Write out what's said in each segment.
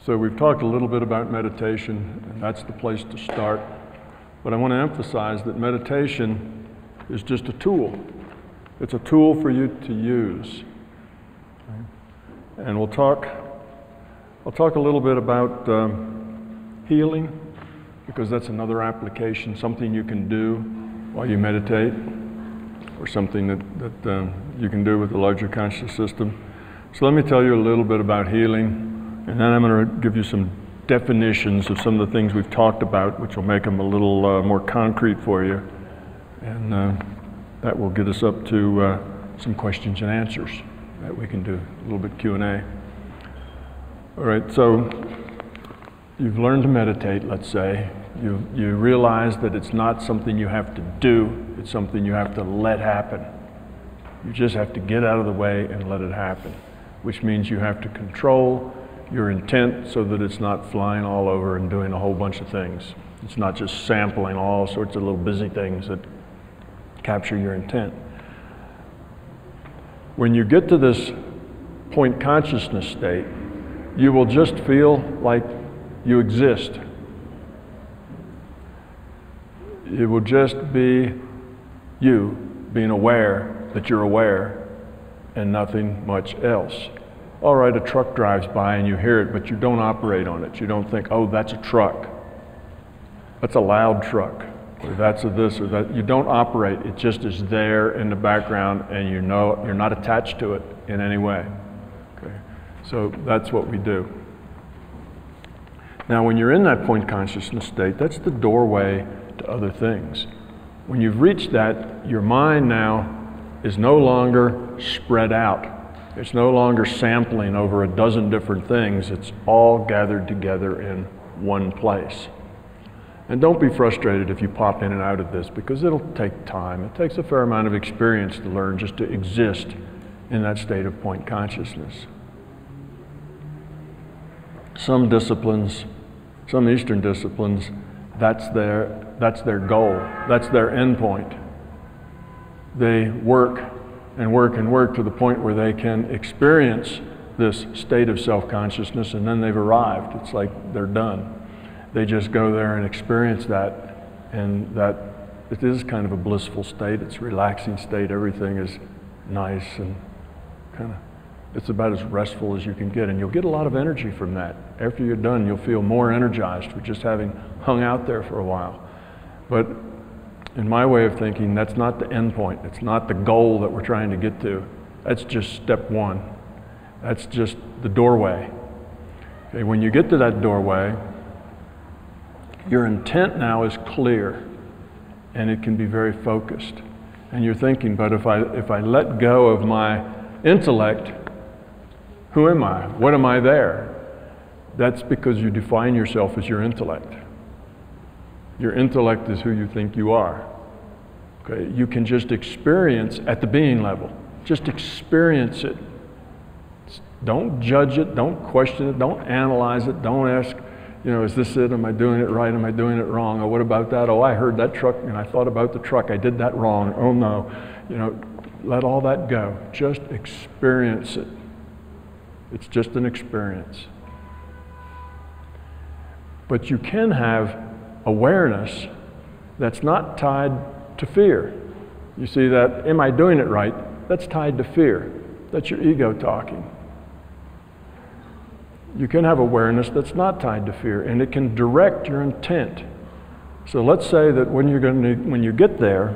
So we've talked a little bit about meditation, and that's the place to start. But I want to emphasize that meditation is just a tool. It's a tool for you to use. And I'll talk a little bit about healing, because that's another application, something you can do while you meditate, or something that you can do with the larger conscious system. So let me tell you a little bit about healing, and then I'm going to give you some definitions of some of the things we've talked about, which will make them a little more concrete for you. And that will get us up to some questions and answers that we can do, a little bit Q&A. All right, so you've learned to meditate, let's say. You realize that it's not something you have to do, it's something you have to let happen. You just have to get out of the way and let it happen, which means you have to control your intent so that it's not flying all over and doing a whole bunch of things. It's not just sampling all sorts of little busy things that capture your intent. When you get to this point consciousness state, you will just feel like you exist. It will just be you being aware that you're aware and nothing much else. All right, a truck drives by and you hear it, but you don't operate on it. You don't think, oh, that's a truck. That's a loud truck. Or that's a this or that. You don't operate. It just is there in the background, and you know you're not attached to it in any way. Okay? So that's what we do. Now, when you're in that point consciousness state, that's the doorway to other things. When you've reached that, your mind now is no longer spread out. It's no longer sampling over a dozen different things. It's all gathered together in one place. And don't be frustrated if you pop in and out of this, because it'll take time. It takes a fair amount of experience to learn just to exist in that state of point consciousness. Some disciplines, some Eastern disciplines, that's their goal. That's their end point. They work and work and work to the point where they can experience this state of self-consciousness, and then they've arrived. It's like they're done. They just go there and experience that, and that it is kind of a blissful state. It's a relaxing state. Everything is nice and kind of, it's about as restful as you can get, and you'll get a lot of energy from that. After you're done, you'll feel more energized for just having hung out there for a while. But in my way of thinking, that's not the end point. It's not the goal that we're trying to get to. That's just step one. That's just the doorway. Okay, when you get to that doorway, your intent now is clear, and it can be very focused. And you're thinking, but if I let go of my intellect, who am I? What am I there? That's because you define yourself as your intellect. Your intellect is who you think you are. Okay? You can just experience at the being level. Just experience it. Don't judge it, don't question it, don't analyze it, don't ask, is this it? Am I doing it right? Am I doing it wrong? Or what about that? Oh, I heard that truck and I thought about the truck. I did that wrong. Oh no. Let all that go. Just experience it. It's just an experience. But you can have awareness that's not tied to fear. You see that, am I doing it right? That's tied to fear. That's your ego talking. You can have awareness that's not tied to fear, and it can direct your intent. So let's say that when you get there,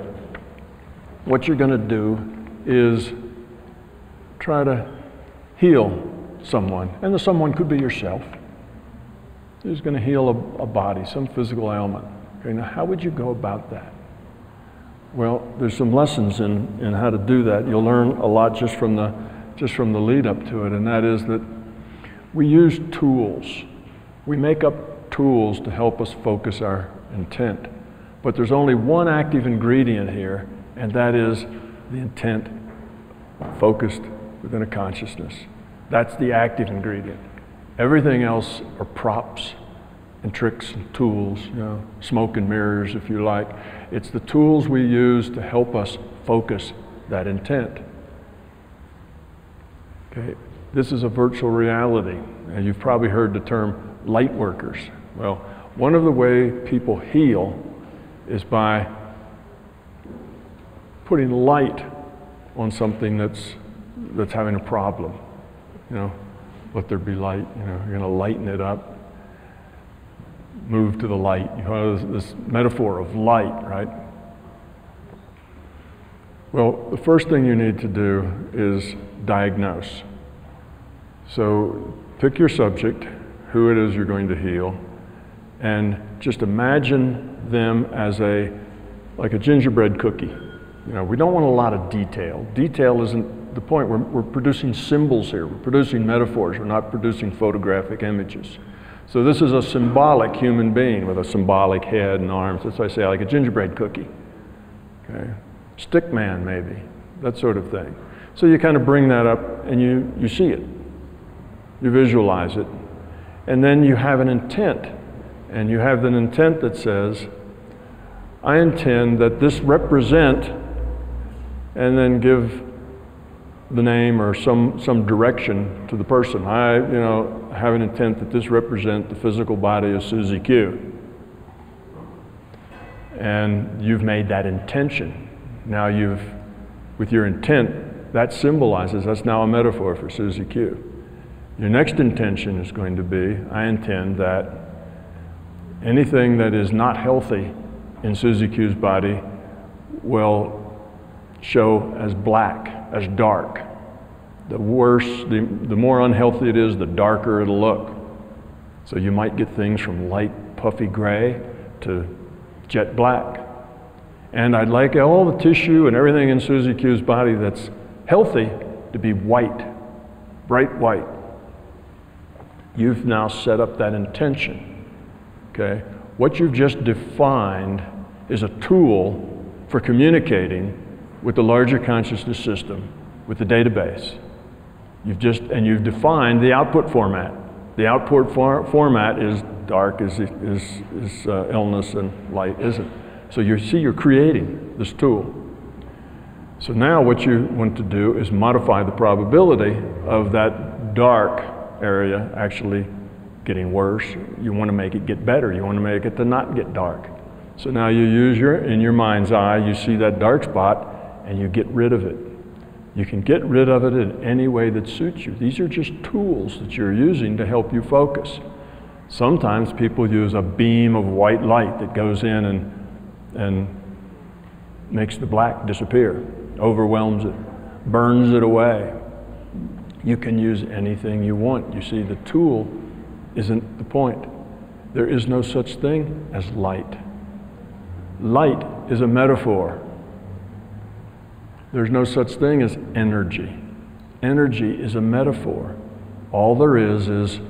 what you're going to do is try to heal someone, and the someone could be yourself. You're just going to heal a body, some physical ailment. Okay, now how would you go about that? Well, there's some lessons in how to do that. You'll learn a lot just from the lead up to it, and that is that we use tools. We make up tools to help us focus our intent. But there's only one active ingredient here, and that is the intent focused within a consciousness. That's the active ingredient. Everything else are props and tricks and tools, smoke and mirrors if you like. It's the tools we use to help us focus that intent. Okay. This is a virtual reality, and you've probably heard the term light workers. Well, one of the ways people heal is by putting light on something that's having a problem. You know, let there be light. You know, you're going to lighten it up. Move to the light. You know, this metaphor of light, right? Well, the first thing you need to do is diagnose. So pick your subject, who it is you're going to heal, and just imagine them as like a gingerbread cookie. You know, we don't want a lot of detail. Detail isn't the point. We're producing symbols here. We're producing metaphors. We're not producing photographic images. So this is a symbolic human being with a symbolic head and arms. That's why I say like a gingerbread cookie. Okay, stick man maybe, that sort of thing. So you kind of bring that up and you see it. You visualize it. And then you have an intent. And you have an intent that says, I intend that this represent, and then give the name or some direction to the person. I have an intent that this represent the physical body of Susie Q. And you've made that intention. Now with your intent, that symbolizes, that's now a metaphor for Susie Q. Your next intention is going to be, I intend that anything that is not healthy in Susie Q's body will show as black, as dark. The worse, the more unhealthy it is, the darker it'll look. So you might get things from light puffy gray to jet black. And I'd like all the tissue and everything in Susie Q's body that's healthy to be white, bright white. You've now set up that intention, okay? What you've just defined is a tool for communicating with the larger consciousness system, with the database. You've defined the output format. The output format is dark is illness and light isn't. So you're creating this tool. So now what you want to do is modify the probability of that dark area actually getting worse. You want to make it get better. You want to make it to not get dark. So now you use in your mind's eye, you see that dark spot and you get rid of it. You can get rid of it in any way that suits you. These are just tools that you're using to help you focus. Sometimes people use a beam of white light that goes in and makes the black disappear, overwhelms it, burns it away. You can use anything you want. You see, the tool isn't the point. There is no such thing as light. Light is a metaphor. There's no such thing as energy. Energy is a metaphor. All there is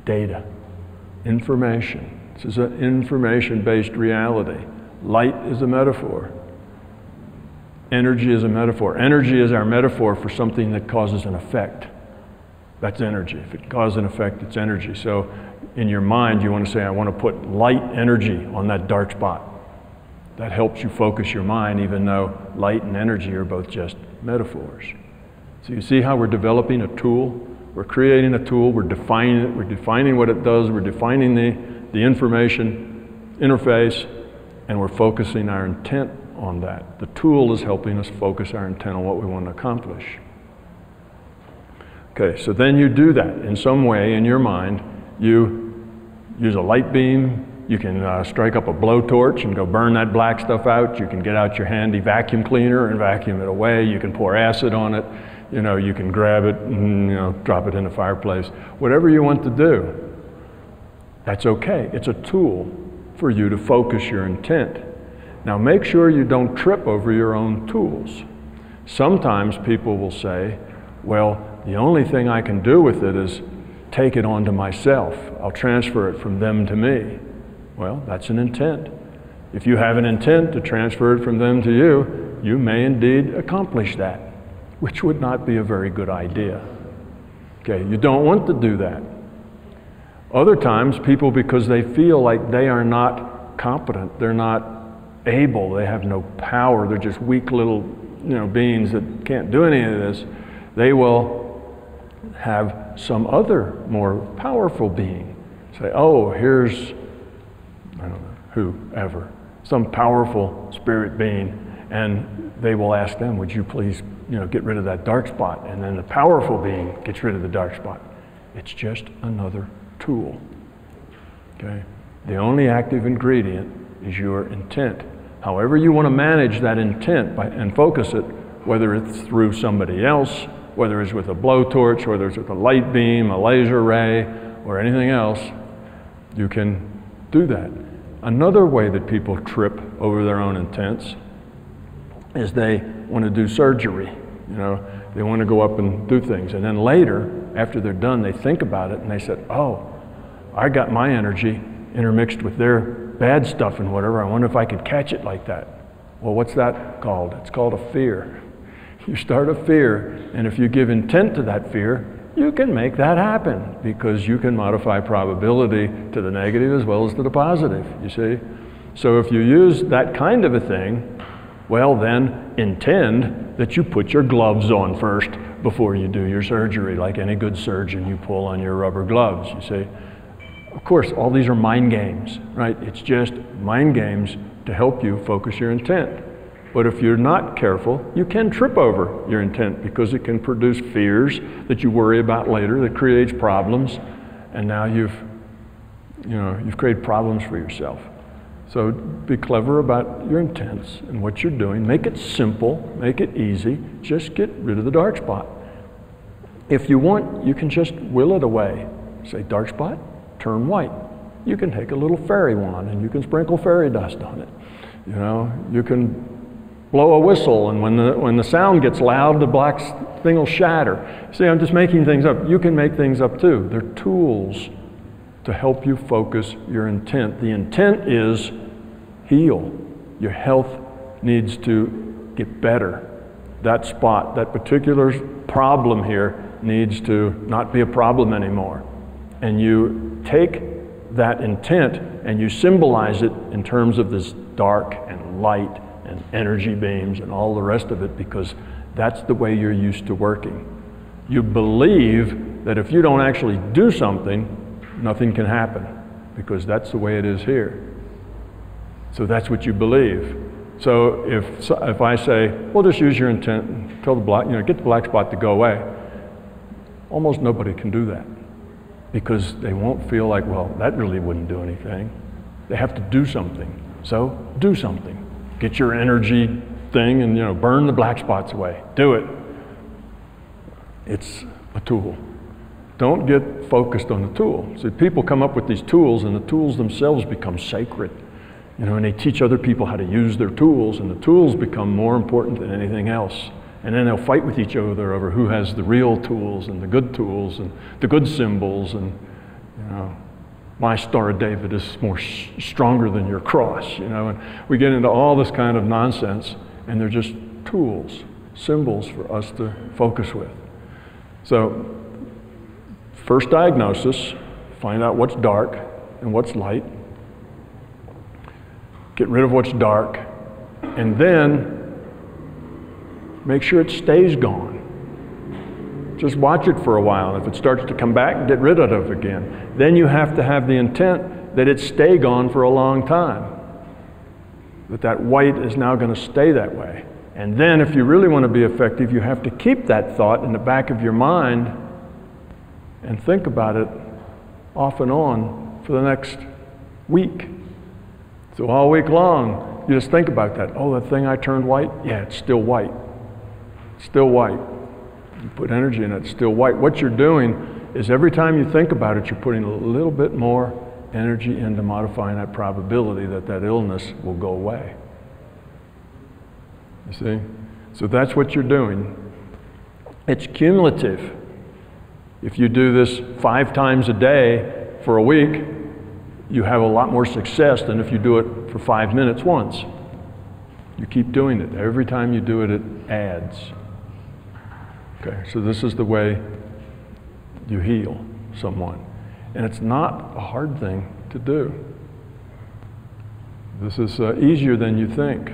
data, information. This is an information-based reality. Light is a metaphor. Energy is a metaphor. Energy is our metaphor for something that causes an effect. That's energy. If it causes an effect, it's energy. So in your mind, you want to say, I want to put light energy on that dark spot. That helps you focus your mind, even though light and energy are both just metaphors. So you see how we're developing a tool? We're creating a tool, we're defining it, we're defining what it does, we're defining the information interface, and we're focusing our intent on that. The tool is helping us focus our intent on what we want to accomplish. Okay, so then you do that in some way in your mind. You use a light beam. You can strike up a blowtorch and go burn that black stuff out. You can get out your handy vacuum cleaner and vacuum it away. You can pour acid on it. You know, you can grab it and drop it in the fireplace. Whatever you want to do, that's okay. It's a tool for you to focus your intent. Now make sure you don't trip over your own tools. Sometimes people will say, well, the only thing I can do with it is take it onto myself. I'll transfer it from them to me. Well, that's an intent. If you have an intent to transfer it from them to you, you may indeed accomplish that, which would not be a very good idea. Okay, you don't want to do that. Other times, people, because they feel like they are not competent, they're not able, they have no power, they're just weak little beings that can't do any of this, they will have some other more powerful being say, oh, here's, I don't know, whoever, some powerful spirit being, and they will ask them, would you please, get rid of that dark spot? And then the powerful being gets rid of the dark spot. It's just another tool, okay? The only active ingredient is your intent. However you want to manage that intent and focus it, whether it's through somebody else, whether it's with a blowtorch, whether it's with a light beam, a laser ray, or anything else, you can do that. Another way that people trip over their own intents is they want to do surgery. They want to go up and do things. And then later, after they're done, they think about it and they said, oh, I got my energy intermixed with their bad stuff and whatever. I wonder if I could catch it like that. Well, what's that called? It's called a fear. You start a fear, and if you give intent to that fear, you can make that happen, because you can modify probability to the negative as well as to the positive, you see? So if you use that kind of a thing, well then intend that you put your gloves on first before you do your surgery. Like any good surgeon, you pull on your rubber gloves, you see? Of course, all these are mind games, right? It's just mind games to help you focus your intent. But if you're not careful, you can trip over your intent, because it can produce fears that you worry about later that creates problems, and now you've created problems for yourself. So be clever about your intents and what you're doing. Make it simple, make it easy. Just get rid of the dark spot. If you want, you can just will it away. Say, dark spot, turn white. You can take a little fairy wand and you can sprinkle fairy dust on it. You can blow a whistle, and when the sound gets loud, the black thing will shatter. See, I'm just making things up. You can make things up too. They're tools to help you focus your intent. The intent is heal. Your health needs to get better. That spot, that particular problem here, needs to not be a problem anymore. And you take that intent and you symbolize it in terms of this dark and light and energy beams and all the rest of it, because that's the way you're used to working. You believe that if you don't actually do something, nothing can happen, because that's the way it is here. So that's what you believe. So if I say, well, just use your intent and tell get the black spot to go away, almost nobody can do that, because they won't feel like, well, that really wouldn't do anything. They have to do something. So do something. Get your energy thing and burn the black spots away. Do it. It's a tool. Don't get focused on the tool. See, people come up with these tools, and the tools themselves become sacred. And they teach other people how to use their tools, and the tools become more important than anything else. And then they'll fight with each other over who has the real tools and the good symbols, and my Star of David is more stronger than your cross, and we get into all this kind of nonsense, and they're just tools, symbols for us to focus with. So, first diagnosis, find out what's dark and what's light. Get rid of what's dark, and then make sure it stays gone. Just watch it for a while, and if it starts to come back, get rid of it again. Then you have to have the intent that it stay gone for a long time, that white is now going to stay that way. And then if you really want to be effective, you have to keep that thought in the back of your mind and think about it off and on for the next week. So all week long, you just think about that. Oh, that thing I turned white? Yeah, it's still white. It's still white. You put energy in it, it's still white. What you're doing is every time you think about it, you're putting a little bit more energy into modifying that probability that that illness will go away. You see? So that's what you're doing. It's cumulative. If you do this 5 times a day for a week, you have a lot more success than if you do it for 5 minutes once. You keep doing it. Every time you do it, it adds. Okay, so this is the way you heal someone. And it's not a hard thing to do. This is easier than you think.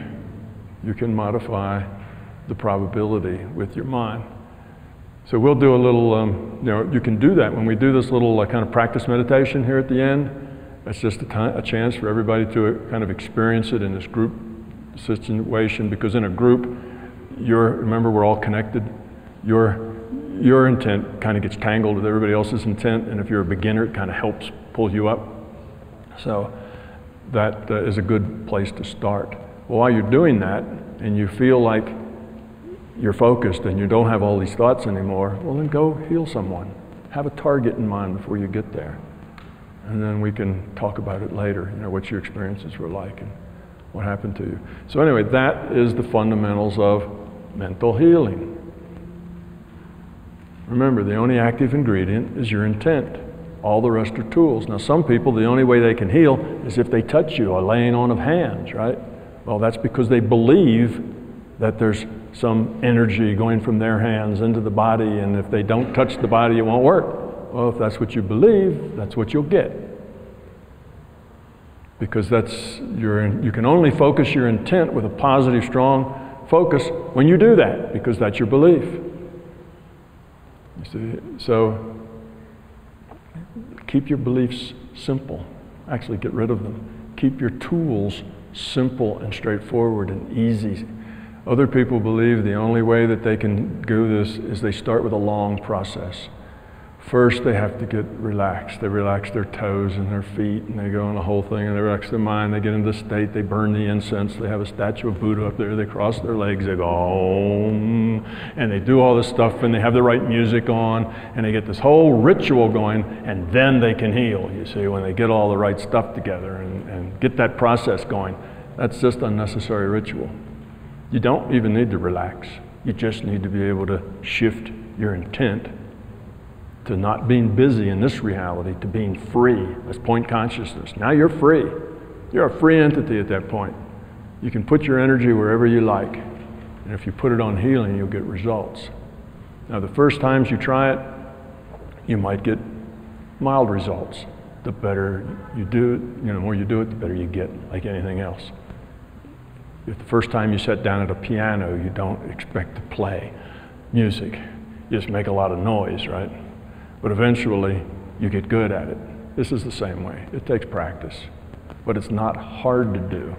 You can modify the probability with your mind. So we'll do a little, you can do that when we do this little kind of practice meditation here at the end. It's just a chance for everybody to kind of experience it in this group situation, because in a group, remember we're all connected. Your intent kind of gets tangled with everybody else's intent, and if you're a beginner, it kind of helps pull you up. So that is a good place to start. Well, while you're doing that, and you feel like you're focused and you don't have all these thoughts anymore, well then go heal someone. Have a target in mind before you get there. And then we can talk about it later, what your experiences were like and what happened to you. So anyway, that is the fundamentals of mental healing. Remember, the only active ingredient is your intent. All the rest are tools. Now some people, the only way they can heal is if they touch you, a laying on of hands, right? Well, that's because they believe that there's some energy going from their hands into the body, and if they don't touch the body, it won't work. Well, if that's what you believe, that's what you'll get. Because you can only focus your intent with a positive, strong focus when you do that, because that's your belief. You see? So keep your beliefs simple. Actually, get rid of them. Keep your tools simple and straightforward and easy. Other people believe the only way that they can do this is they start with a long process. First, they have to get relaxed. They relax their toes and their feet, and they go on the whole thing, and they relax their mind. They get into the state, they burn the incense, they have a statue of Buddha up there, they cross their legs, they go, Om, and they do all this stuff, and they have the right music on, and they get this whole ritual going, and then they can heal, you see, when they get all the right stuff together and get that process going. That's just unnecessary ritual. You don't even need to relax. You just need to be able to shift your intent to not being busy in this reality, to being free as point consciousness. Now you're free. You're a free entity at that point. You can put your energy wherever you like. And if you put it on healing, you'll get results. Now the first times you try it, you might get mild results. The better you do it, the more you do it, the better you get, like anything else. If the first time you sit down at a piano, you don't expect to play music. You just make a lot of noise, right? But eventually, you get good at it. This is the same way. It takes practice. But it's not hard to do.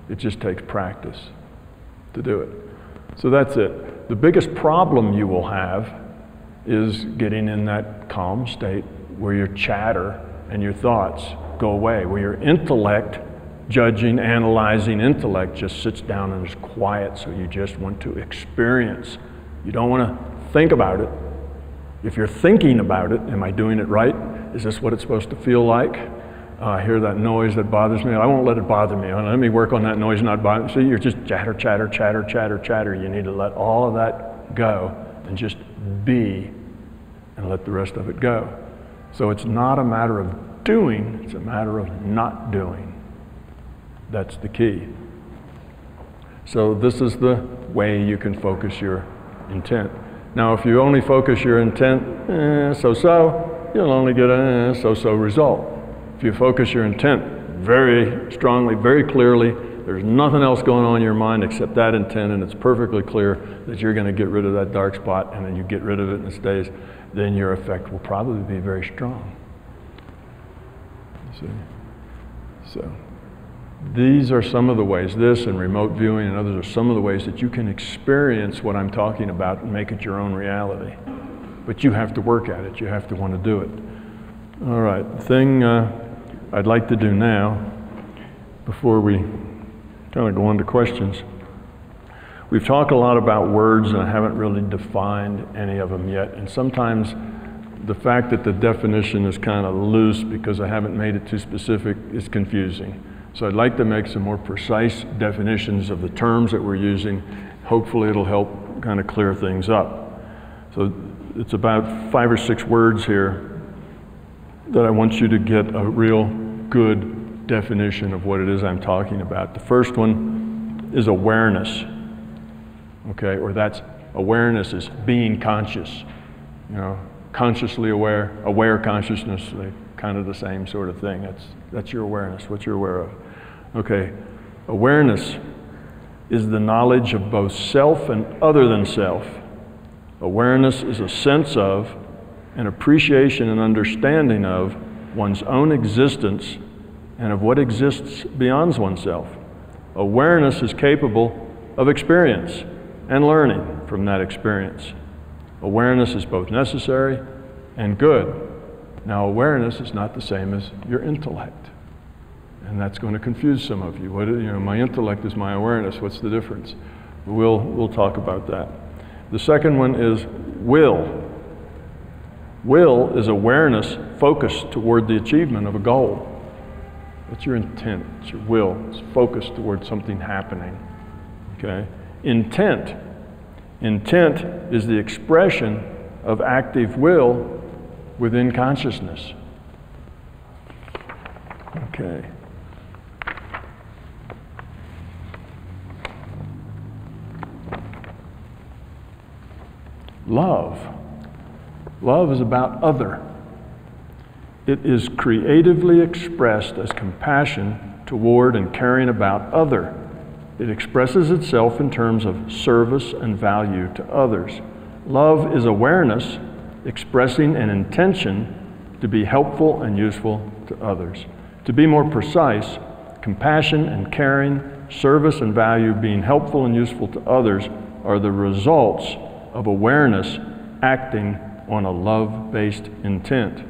It just takes practice to do it. So that's it. The biggest problem you will have is getting in that calm state where your chatter and your thoughts go away, where your intellect, judging, analyzing intellect, just sits down and is quiet, so you just want to experience. You don't want to think about it. If you're thinking about it, am I doing it right? Is this what it's supposed to feel like? I hear that noise that bothers me. I won't let it bother me. Let me work on that noise not bother me. See, you're just chatter, chatter, chatter, chatter, chatter. You need to let all of that go and just be and let the rest of it go. So it's not a matter of doing, it's a matter of not doing. That's the key. So this is the way you can focus your intent. Now, if you only focus your intent, so-so, you'll only get a so-so result. If you focus your intent very strongly, very clearly, there's nothing else going on in your mind except that intent, and it's perfectly clear that you're going to get rid of that dark spot, and then you get rid of it and it stays, then your effect will probably be very strong. You see? So these are some of the ways, this and remote viewing and others are some of the ways that you can experience what I'm talking about and make it your own reality. But you have to work at it. You have to want to do it. All right, the thing I'd like to do now, before we kind of go on to questions, we've talked a lot about words and I haven't really defined any of them yet. And sometimes the fact that the definition is kind of loose because I haven't made it too specific is confusing. So I'd like to make some more precise definitions of the terms that we're using. Hopefully it'll help kind of clear things up. So it's about 5 or 6 words here that I want you to get a real good definition of what it is I'm talking about. The first one is awareness, okay? Or that's awareness is being conscious, consciously aware, aware consciousness, kind of the same sort of thing. That's your awareness, what you're aware of. Okay, awareness is the knowledge of both self and other than self. Awareness is a sense of, an appreciation and understanding of one's own existence and of what exists beyond oneself. Awareness is capable of experience and learning from that experience. Awareness is both necessary and good. Now, awareness is not the same as your intellect. And that's going to confuse some of you. My intellect is my awareness. What's the difference? We'll talk about that. The second one is will. Will is awareness focused toward the achievement of a goal. That's your intent. It's your will. It's focused toward something happening. Okay? Intent. Intent is the expression of active will within consciousness. Okay. Love. Love is about other. It is creatively expressed as compassion toward and caring about other. It expresses itself in terms of service and value to others. Love is awareness expressing an intention to be helpful and useful to others. To be more precise, compassion and caring, service and value, being helpful and useful to others are the results of awareness acting on a love-based intent.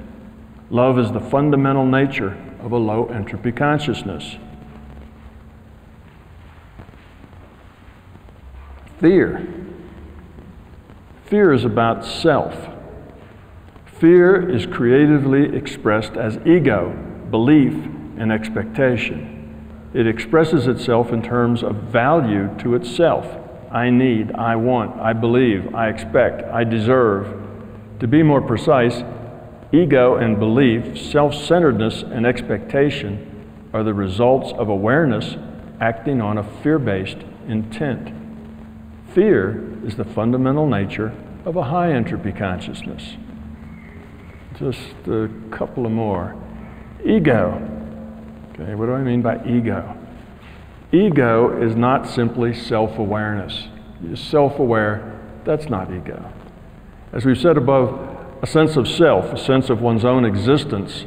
Love is the fundamental nature of a low entropy consciousness. Fear. Fear is about self. Fear is creatively expressed as ego, belief, and expectation. It expresses itself in terms of value to itself. I need, I want, I believe, I expect, I deserve. To be more precise, ego and belief, self-centeredness and expectation are the results of awareness acting on a fear-based intent. Fear is the fundamental nature of a high entropy consciousness. Just a couple of more. Ego. Okay, what do I mean by ego? Ego is not simply self-awareness. You're self-aware, that's not ego. As we've said above, a sense of self, a sense of one's own existence,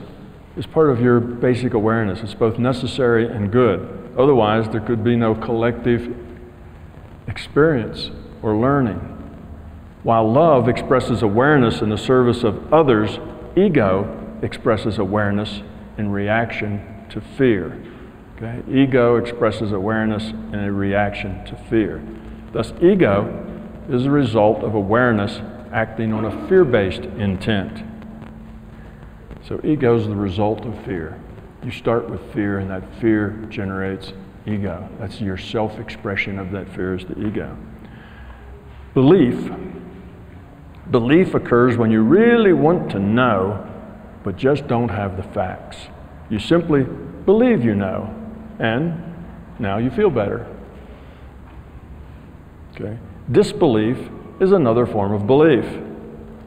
is part of your basic awareness. It's both necessary and good. Otherwise, there could be no collective experience or learning. While love expresses awareness in the service of others, ego expresses awareness in reaction to fear. Okay? Ego expresses awareness in a reaction to fear. Thus, ego is a result of awareness acting on a fear-based intent. So ego is the result of fear. You start with fear, and that fear generates ego. That's your self-expression of that fear is the ego. Belief. Belief occurs when you really want to know, but just don't have the facts. You simply believe you know, and now you feel better. Okay? Disbelief is another form of belief.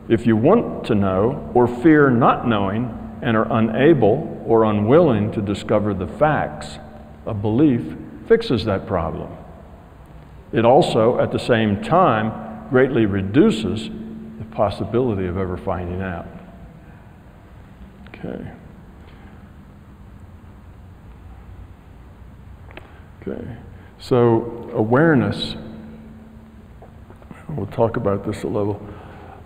If you want to know or fear not knowing and are unable or unwilling to discover the facts, a belief fixes that problem. It also, at the same time, greatly reduces the possibility of ever finding out. Okay. Okay. So awareness, we'll talk about this a little.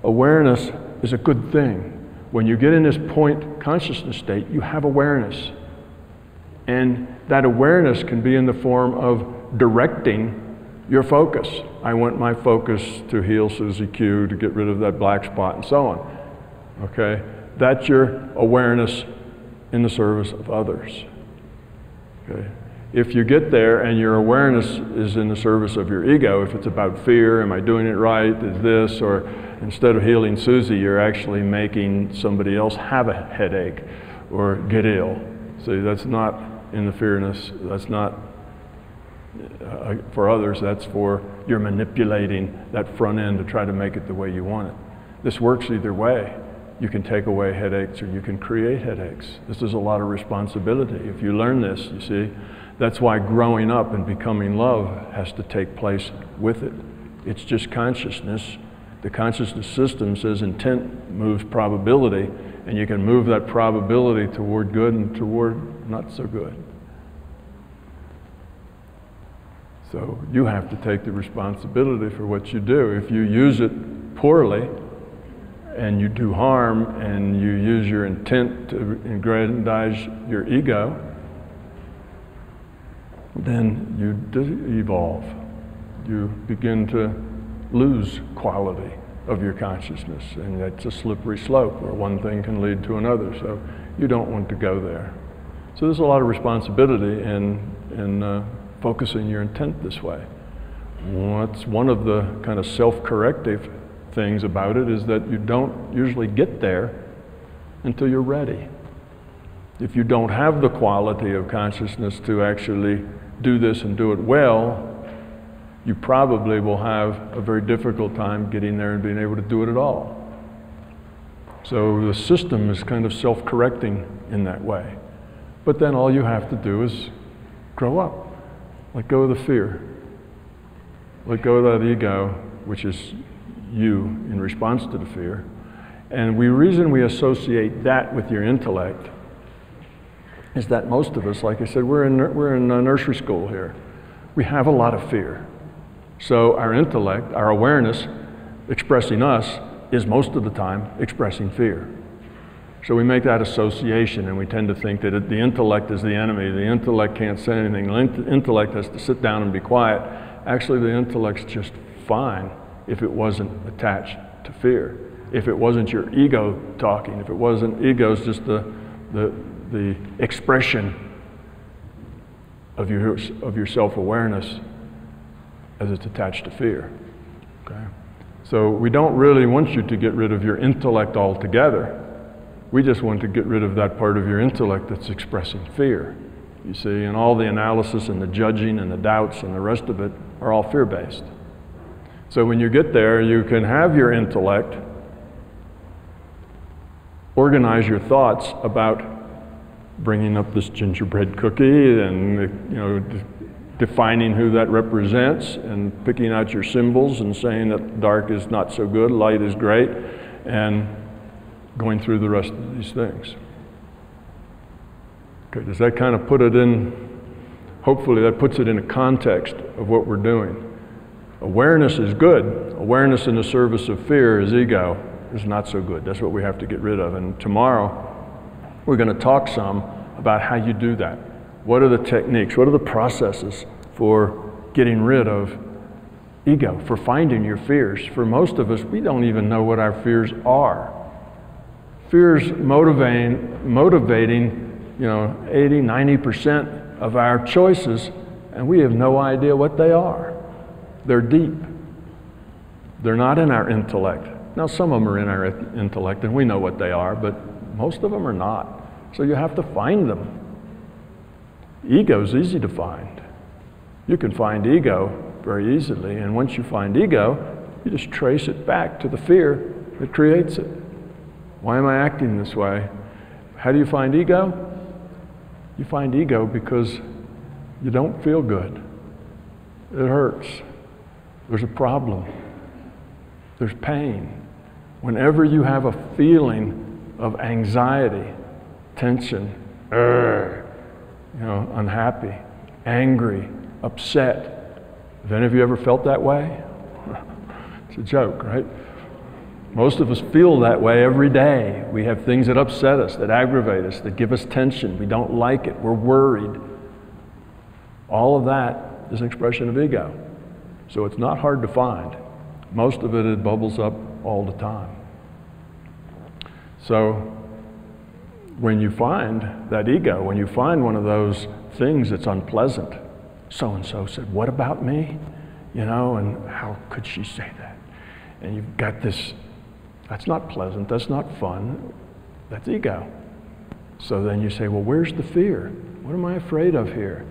Awareness is a good thing. When you get in this point consciousness state, you have awareness. And that awareness can be in the form of directing your focus. I want my focus to heal Susie Q, to get rid of that black spot, and so on. Okay? That's your awareness in the service of others. Okay? If you get there and your awareness is in the service of your ego, if it's about fear, am I doing it right, is this, or instead of healing Susie, you're actually making somebody else have a headache or get ill. See, that's not in the fearness, that's not for others, that's for you're manipulating that front end to try to make it the way you want it. This works either way. You can take away headaches or you can create headaches. This is a lot of responsibility. If you learn this, you see, that's why growing up and becoming love has to take place with it. It's just consciousness, The consciousness system says intent moves probability, and you can move that probability toward good and toward not so good. So you have to take the responsibility for what you do. If you use it poorly, and you do harm, and you use your intent to aggrandize your ego, then you evolve. You begin to lose quality of your consciousness, and it's a slippery slope where one thing can lead to another, so you don't want to go there. So there's a lot of responsibility in focusing your intent this way. What's one of the kind of self-corrective things about it is that you don't usually get there until you're ready. If you don't have the quality of consciousness to actually do this and do it well, you probably will have a very difficult time getting there and being able to do it at all. So the system is kind of self-correcting in that way. But then all you have to do is grow up. Let go of the fear. Let go of that ego, which is you in response to the fear. And the reason we associate that with your intellect is that most of us, like I said, we're in nursery school here. We have a lot of fear. So our intellect, our awareness expressing us, is most of the time expressing fear. So we make that association, and we tend to think that the intellect is the enemy. The intellect can't say anything. The intellect has to sit down and be quiet. Actually, the intellect's just fine if it wasn't attached to fear. If it wasn't your ego talking, if it wasn't, ego's just the expression of your self-awareness as it's attached to fear. Okay? So we don't really want you to get rid of your intellect altogether. We just want to get rid of that part of your intellect that's expressing fear. You see, and all the analysis and the judging and the doubts and the rest of it are all fear-based. So when you get there, you can have your intellect organize your thoughts about bringing up this gingerbread cookie and defining who that represents and picking out your symbols and saying that dark is not so good, light is great, and going through the rest of these things. Okay, does that kind of put it in, hopefully that puts it in a context of what we're doing. Awareness is good. Awareness in the service of fear is ego, is not so good. That's what we have to get rid of. And tomorrow, we're going to talk some about how you do that. What are the techniques? What are the processes for getting rid of ego, for finding your fears? For most of us, we don't even know what our fears are. Fears motivating 80, 90% of our choices, and we have no idea what they are. They're deep. They're not in our intellect. Now, some of them are in our intellect, and we know what they are, but most of them are not. So you have to find them. Ego's easy to find. You can find ego very easily, and once you find ego, you just trace it back to the fear that creates it. Why am I acting this way? How do you find ego? You find ego because you don't feel good. It hurts. There's a problem. There's pain. Whenever you have a feeling of anxiety, tension, unhappy, angry, upset, have any of you ever felt that way? It's a joke, right? Most of us feel that way every day. We have things that upset us, that aggravate us, that give us tension. We don't like it. We're worried. All of that is an expression of ego. So it's not hard to find. Most of it bubbles up all the time. So when you find that ego, when you find one of those things that's unpleasant, so-and-so said, what about me? And how could she say that? And you've got this, that's not pleasant, that's not fun, that's ego. So then you say, well, where's the fear? What am I afraid of here?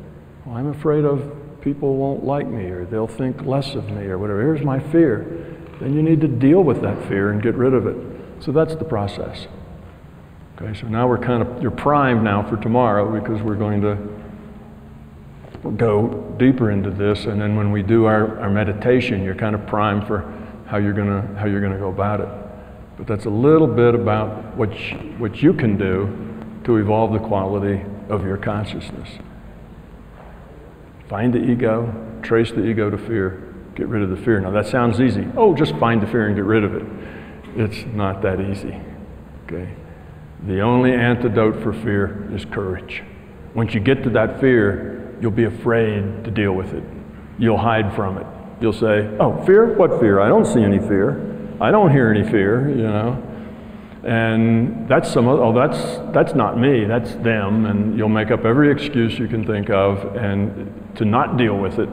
Well, I'm afraid of people won't like me, or they'll think less of me, or whatever. Here's my fear. Then you need to deal with that fear and get rid of it. So that's the process. Okay, so now you're primed now for tomorrow, because we're going to go deeper into this, and then when we do our meditation, you're kind of primed for how you're gonna go about it. But that's a little bit about what you can do to evolve the quality of your consciousness. Find the ego, trace the ego to fear, get rid of the fear. Now that sounds easy. Oh, just find the fear and get rid of it. It's not that easy, okay? The only antidote for fear is courage. Once you get to that fear, you'll be afraid to deal with it. You'll hide from it. You'll say, oh, fear? What fear? I don't see any fear. I don't hear any fear, you know. And that's that's not me, that's them. And you'll make up every excuse you can think of and to not deal with it.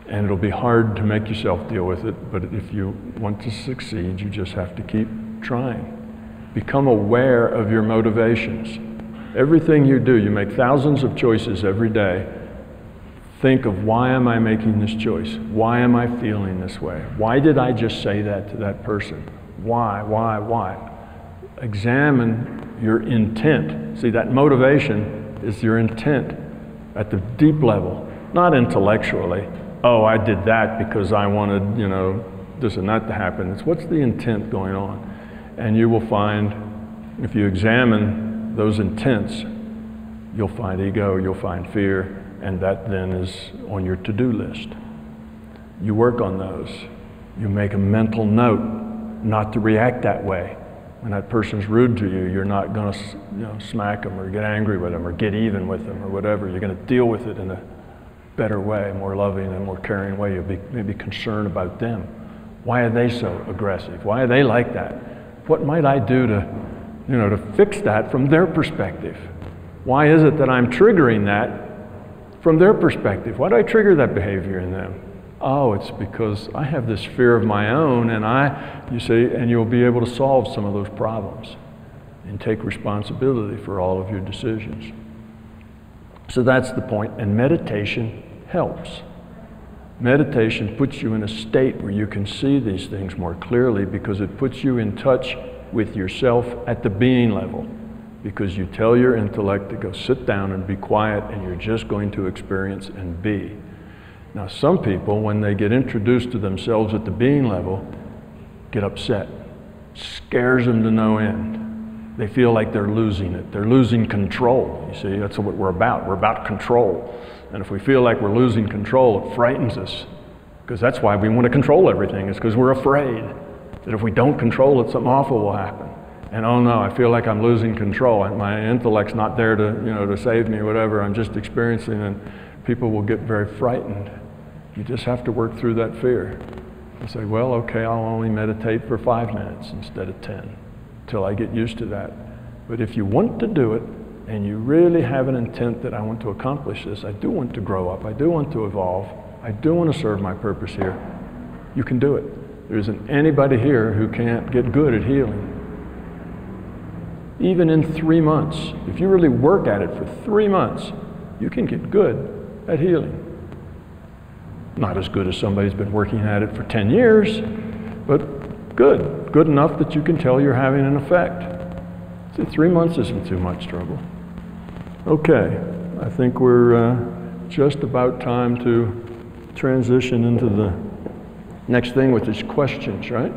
And it'll be hard to make yourself deal with it, but if you want to succeed, you just have to keep trying. Become aware of your motivations. Everything you do, you make thousands of choices every day. Think of, why am I making this choice? Why am I feeling this way? Why did I just say that to that person? Why? Examine your intent. See, that motivation is your intent at the deep level, not intellectually. Oh, I did that because I wanted, you know, this and that to happen. It's what's the intent going on? And you will find, if you examine those intents, you'll find ego, you'll find fear, and that then is on your to-do list. You work on those. You make a mental note not to react that way. When that person's rude to you, you're not going to smack them or get angry with them or get even with them or whatever. You're going to deal with it in a better way, a more loving and more caring way. You'll be maybe concerned about them. Why are they so aggressive? Why are they like that? What might I do to fix that from their perspective? Why is it that I'm triggering that from their perspective? Why do I trigger that behavior in them? Oh, it's because I have this fear of my own, and and you'll be able to solve some of those problems and take responsibility for all of your decisions. So that's the point, and meditation helps. Meditation puts you in a state where you can see these things more clearly because it puts you in touch with yourself at the being level. Because you tell your intellect to go sit down and be quiet, and you're just going to experience and be. Now, some people, when they get introduced to themselves at the being level, get upset. Scares them to no end. They feel like they're losing it. They're losing control. You see, that's what we're about. We're about control. And if we feel like we're losing control, it frightens us. Because that's why we want to control everything. It's because we're afraid that if we don't control it, something awful will happen. And oh no, I feel like I'm losing control, and my intellect's not there to save me or whatever. I'm just experiencing, and people will get very frightened. You just have to work through that fear and say, well, okay, I'll only meditate for 5 minutes instead of 10 till I get used to that. But if you want to do it, and you really have an intent that I want to accomplish this, I do want to grow up, I do want to evolve, I do want to serve my purpose here, you can do it. There isn't anybody here who can't get good at healing. Even in 3 months, if you really work at it for 3 months, you can get good at healing. Not as good as somebody who's been working at it for 10 years, but good. Good enough that you can tell you're having an effect. See, 3 months isn't too much trouble. Okay, I think we're just about time to transition into the next thing, which is questions, right?